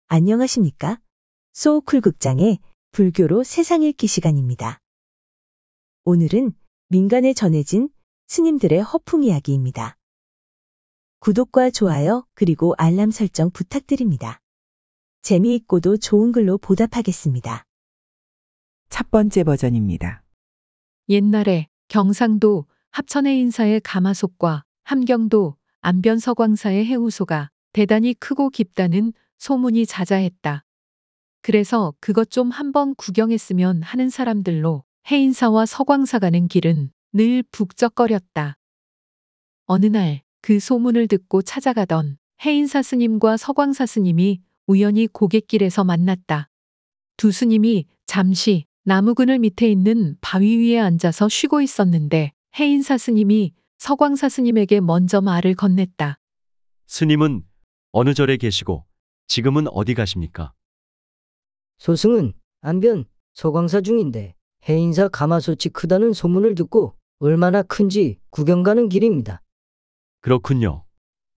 안녕하십니까? 소쿨극장의 불교로 세상 읽기 시간입니다. 오늘은 민간에 전해진 스님들의 허풍 이야기입니다. 구독과 좋아요 그리고 알람 설정 부탁드립니다. 재미있고도 좋은 글로 보답하겠습니다. 첫 번째 버전입니다. 옛날에 경상도 합천의 인사의 가마솥과 함경도 안변 서광사의 해우소가 대단히 크고 깊다는 소문이 자자했다. 그래서 그것 좀 한번 구경했으면 하는 사람들로 해인사와 서광사 가는 길은 늘 북적거렸다. 어느 날 그 소문을 듣고 찾아가던 해인사 스님과 서광사 스님이 우연히 고갯길에서 만났다. 두 스님이 잠시 나무 그늘 밑에 있는 바위 위에 앉아서 쉬고 있었는데 해인사 스님이 서광사 스님에게 먼저 말을 건넸다. 스님은 어느 절에 계시고 지금은 어디 가십니까? 소승은 안변 서광사 중인데 해인사 가마솥이 크다는 소문을 듣고 얼마나 큰지 구경 가는 길입니다. 그렇군요.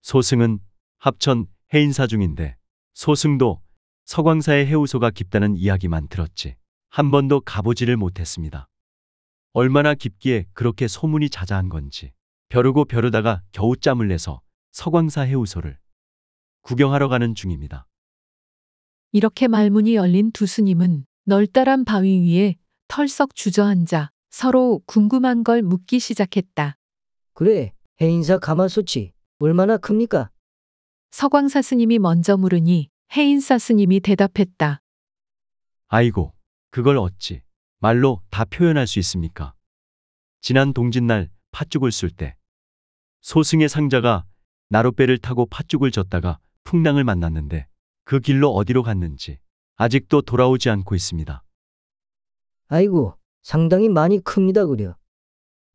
소승은 합천 해인사 중인데 소승도 서광사의 해우소가 깊다는 이야기만 들었지 한 번도 가보지를 못했습니다. 얼마나 깊기에 그렇게 소문이 자자한 건지 벼르고 벼르다가 겨우 짬을 내서 서광사 해우소를 구경하러 가는 중입니다. 이렇게 말문이 열린 두 스님은 널따란 바위 위에 털썩 주저앉아 서로 궁금한 걸 묻기 시작했다. 그래, 해인사 가마솥이 얼마나 큽니까? 서광사 스님이 먼저 물으니 해인사 스님이 대답했다. 아이고, 그걸 어찌 말로 다 표현할 수 있습니까? 지난 동짓날 팥죽을 쓸 때 소승의 상자가 나룻배를 타고 팥죽을 젓다가 풍랑을 만났는데 그 길로 어디로 갔는지 아직도 돌아오지 않고 있습니다. 아이고, 상당히 많이 큽니다 그려.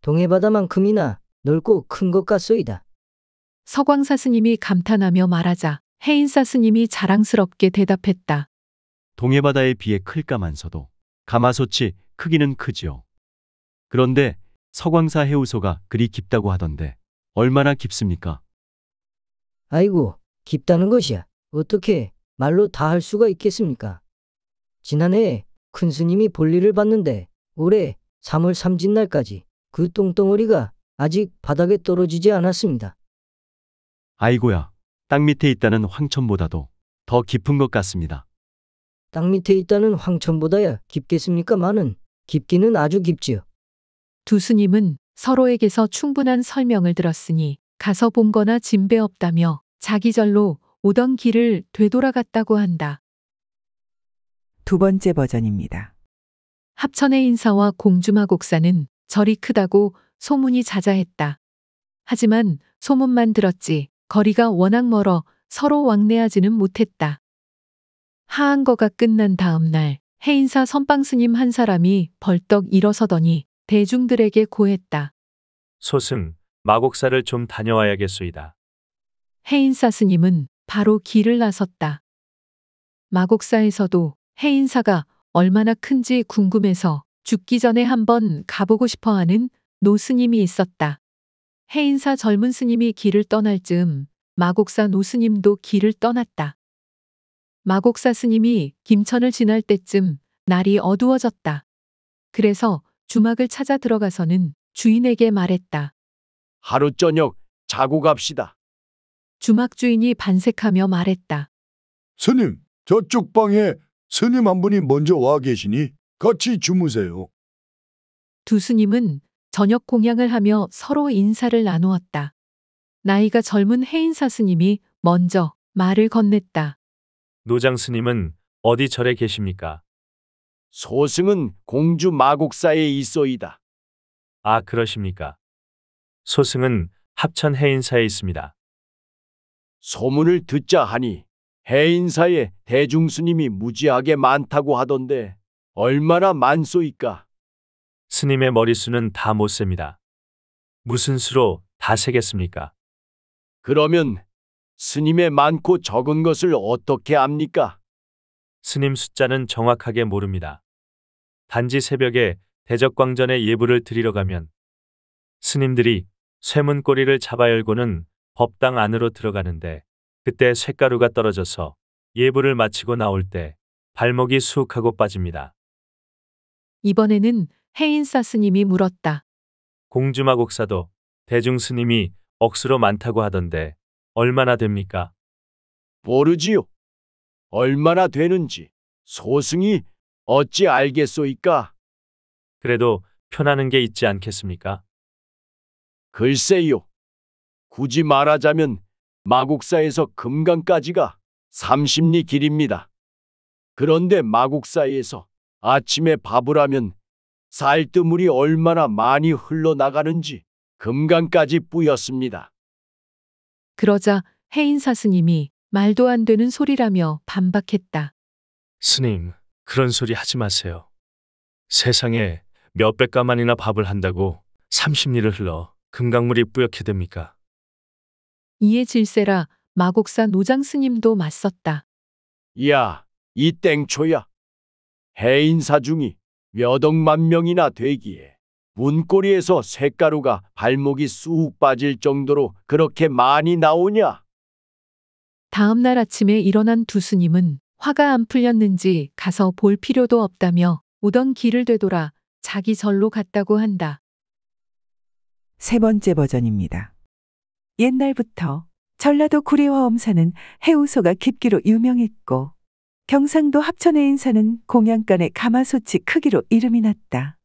동해바다만큼이나 넓고 큰 것 같소이다. 서광사 스님이 감탄하며 말하자 해인사 스님이 자랑스럽게 대답했다. 동해바다에 비해 클까만서도 가마솥이 크기는 크지요. 그런데 서광사 해우소가 그리 깊다고 하던데 얼마나 깊습니까? 아이고, 깊다는 것이야. 어떻게 말로 다 할 수가 있겠습니까? 지난해에 큰 스님이 볼일을 봤는데 올해 3월 삼진날까지 그 똥덩어리가 아직 바닥에 떨어지지 않았습니다. 아이고야, 땅 밑에 있다는 황천보다도 더 깊은 것 같습니다. 땅 밑에 있다는 황천보다야 깊겠습니까마는 깊기는 아주 깊지요. 두 스님은 서로에게서 충분한 설명을 들었으니 가서 본 거나 진배 없다며 자기 절로 오던 길을 되돌아갔다고 한다. 두 번째 버전입니다. 합천의 인사와 공주마곡사는 절이 크다고 소문이 자자했다. 하지만 소문만 들었지 거리가 워낙 멀어 서로 왕래하지는 못했다. 하한거가 끝난 다음 날 해인사 선방스님 한 사람이 벌떡 일어서더니 대중들에게 고했다. 소승, 마곡사를 좀 다녀와야겠소이다. 해인사 스님은 바로 길을 나섰다. 마곡사에서도 해인사가 얼마나 큰지 궁금해서 죽기 전에 한번 가보고 싶어하는 노스님이 있었다. 해인사 젊은 스님이 길을 떠날 즈음 마곡사 노스님도 길을 떠났다. 마곡사 스님이 김천을 지날 때쯤 날이 어두워졌다. 그래서 주막을 찾아 들어가서는 주인에게 말했다. 하루 저녁 자고 갑시다. 주막 주인이 반색하며 말했다. 스님, 저쪽 방에 스님 한 분이 먼저 와 계시니 같이 주무세요. 두 스님은 저녁 공양을 하며 서로 인사를 나누었다. 나이가 젊은 해인사 스님이 먼저 말을 건넸다. 노장 스님은 어디 절에 계십니까? 소승은 공주 마곡사에 있소이다. 아, 그러십니까? 소승은 합천 해인사에 있습니다. 소문을 듣자 하니 해인사에 대중스님이 무지하게 많다고 하던데 얼마나 많소이까? 스님의 머릿수는 다 못 셉니다. 무슨 수로 다 세겠습니까? 그러면 스님의 많고 적은 것을 어떻게 압니까? 스님 숫자는 정확하게 모릅니다. 단지 새벽에 대적광전에 예불을 드리러 가면 스님들이 쇠문고리를 잡아 열고는 법당 안으로 들어가는데 그때 쇳가루가 떨어져서 예불을 마치고 나올 때 발목이 수욱하고 빠집니다. 이번에는 해인사 스님이 물었다. 공주마곡사도 대중 스님이 억수로 많다고 하던데 얼마나 됩니까? 모르지요. 얼마나 되는지 소승이 어찌 알겠소이까? 그래도 표나는 게 있지 않겠습니까? 글쎄요. 굳이 말하자면 마곡사에서 금강까지가 30리 길입니다. 그런데 마곡사에서 아침에 밥을 하면 쌀뜨물이 얼마나 많이 흘러나가는지 금강까지 뿌였습니다. 그러자 해인사 스님이 말도 안 되는 소리라며 반박했다. 스님, 그런 소리 하지 마세요. 세상에 몇백 가만이나 밥을 한다고 30리를 흘러 금강물이 뿌옇게 됩니까? 이에 질세라 마곡사 노장 스님도 맞섰다. 야, 이 땡초야. 해인사중이 몇 억만 명이나 되기에 문고리에서 쇳가루가 발목이 쑥 빠질 정도로 그렇게 많이 나오냐? 다음 날 아침에 일어난 두 스님은 화가 안 풀렸는지 가서 볼 필요도 없다며 오던 길을 되돌아 자기 절로 갔다고 한다. 세 번째 버전입니다. 옛날부터 전라도 구리화엄사는 해우소가 깊기로 유명했고 경상도 합천의 인사는 공양간의 가마솥이 크기로 이름이 났다.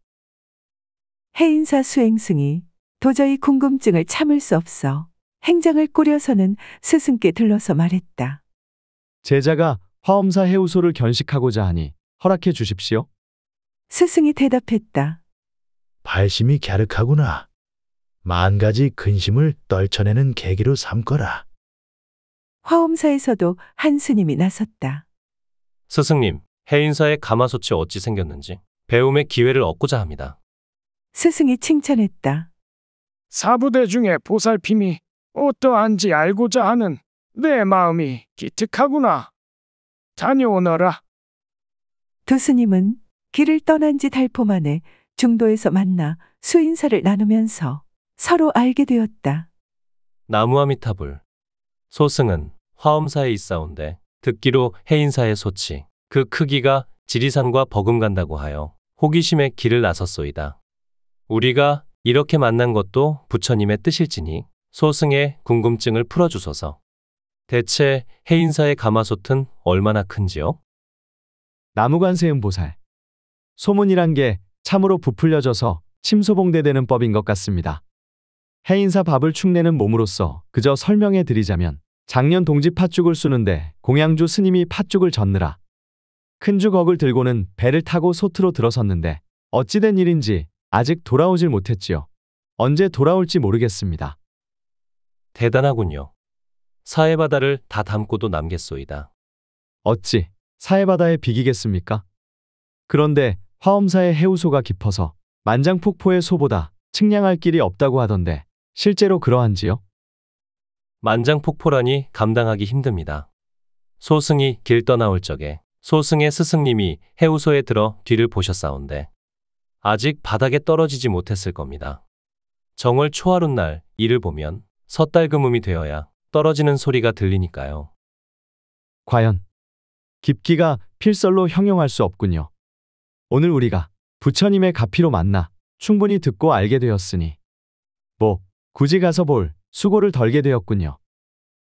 해인사 수행승이 도저히 궁금증을 참을 수 없어 행장을 꾸려서는 스승께 들러서 말했다. 제자가 화엄사 해우소를 견식하고자 하니 허락해 주십시오. 스승이 대답했다. 발심이 갸륵하구나. 만 가지 근심을 떨쳐내는 계기로 삼거라. 화엄사에서도 한 스님이 나섰다. 스승님, 해인사의 가마솥이 어찌 생겼는지 배움의 기회를 얻고자 합니다. 스승이 칭찬했다. 사부대 중에 보살핌이 어떠한지 알고자 하는 내 마음이 기특하구나. 다녀오너라. 두 스님은 길을 떠난 지 달포 만에 중도에서 만나 수인사를 나누면서 서로 알게 되었다. 나무아미타불. 소승은 화엄사에 있사온데 듣기로 해인사의 소치, 그 크기가 지리산과 버금간다고 하여 호기심에 길을 나섰소이다. 우리가 이렇게 만난 것도 부처님의 뜻일지니 소승의 궁금증을 풀어주소서. 대체 해인사의 가마솥은 얼마나 큰지요? 나무관세음 보살. 소문이란 게 참으로 부풀려져서 침소봉대되는 법인 것 같습니다. 해인사 밥을 축내는 몸으로써 그저 설명해 드리자면 작년 동지 팥죽을 쑤는데 공양주 스님이 팥죽을 젓느라 큰 주걱을 들고는 배를 타고 소트로 들어섰는데 어찌된 일인지 아직 돌아오질 못했지요. 언제 돌아올지 모르겠습니다. 대단하군요. 사해바다를 다 담고도 남겠소이다. 어찌 사해바다에 비기겠습니까? 그런데 화엄사의 해우소가 깊어서 만장폭포의 소보다 측량할 길이 없다고 하던데 실제로 그러한지요? 만장폭포라니 감당하기 힘듭니다. 소승이 길 떠나올 적에 소승의 스승님이 해우소에 들어 뒤를 보셨사온데 아직 바닥에 떨어지지 못했을 겁니다. 정월 초하룻날 이를 보면 섣달금음이 되어야 떨어지는 소리가 들리니까요. 과연 깊기가 필설로 형용할 수 없군요. 오늘 우리가 부처님의 가피로 만나 충분히 듣고 알게 되었으니 굳이 가서 볼 수고를 덜게 되었군요.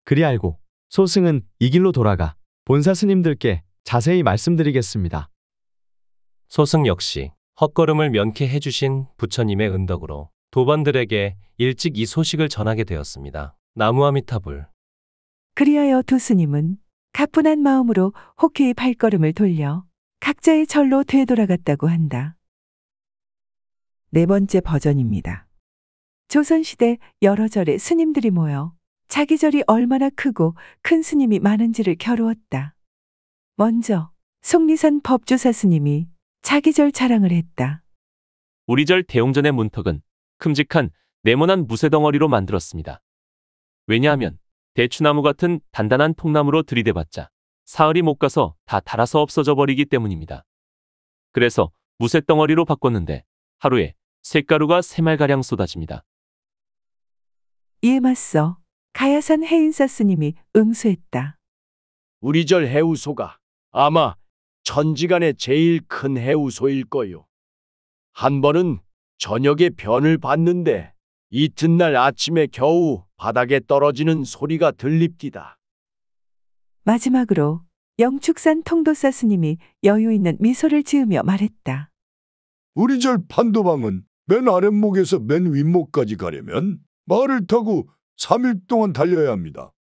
그리 알고 소승은 이 길로 돌아가 본사 스님들께 자세히 말씀드리겠습니다. 소승 역시 헛걸음을 면케해 주신 부처님의 은덕으로 도반들에게 일찍 이 소식을 전하게 되었습니다. 나무아미타불. 그리하여 두 스님은 가뿐한 마음으로 호쾌히 발걸음을 돌려 각자의 절로 되돌아갔다고 한다. 네 번째 버전입니다. 조선시대 여러 절에 스님들이 모여 자기 절이 얼마나 크고 큰 스님이 많은지를 겨루었다. 먼저 속리산 법주사 스님이 자기 절 자랑을 했다. 우리 절 대용전의 문턱은 큼직한 네모난 무쇠덩어리로 만들었습니다. 왜냐하면 대추나무 같은 단단한 통나무로 들이대봤자 사흘이 못 가서 다 닳아서 없어져 버리기 때문입니다. 그래서 무쇠덩어리로 바꿨는데 하루에 쇳가루가 3말가량 쏟아집니다. 이에 맞서 가야산 해인사 스님이 응수했다. 우리 절 해우소가 아마 천지간에 제일 큰 해우소일 거요. 한 번은 저녁에 변을 봤는데 이튿날 아침에 겨우 바닥에 떨어지는 소리가 들립디다. 마지막으로 영축산 통도사 스님이 여유 있는 미소를 지으며 말했다. 우리 절 판도방은 맨 아랫목에서 맨 윗목까지 가려면 말을 타고 3일 동안 달려야 합니다.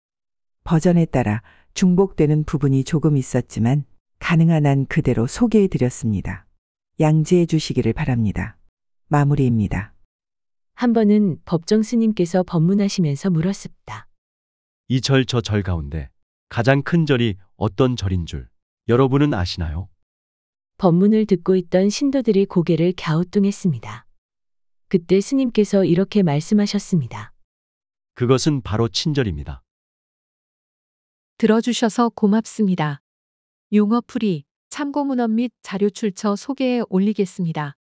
버전에 따라 중복되는 부분이 조금 있었지만 가능한 한 그대로 소개해 드렸습니다. 양지해 주시기를 바랍니다. 마무리입니다. 한 번은 법정 스님께서 법문하시면서 물었습니다. 이 절 저 절 가운데 가장 큰 절이 어떤 절인 줄 여러분은 아시나요? 법문을 듣고 있던 신도들이 고개를 갸우뚱했습니다. 그때 스님께서 이렇게 말씀하셨습니다. 그것은 바로 친절입니다. 들어주셔서 고맙습니다. 용어 풀이 참고 문헌 및 자료 출처 소개에 올리겠습니다.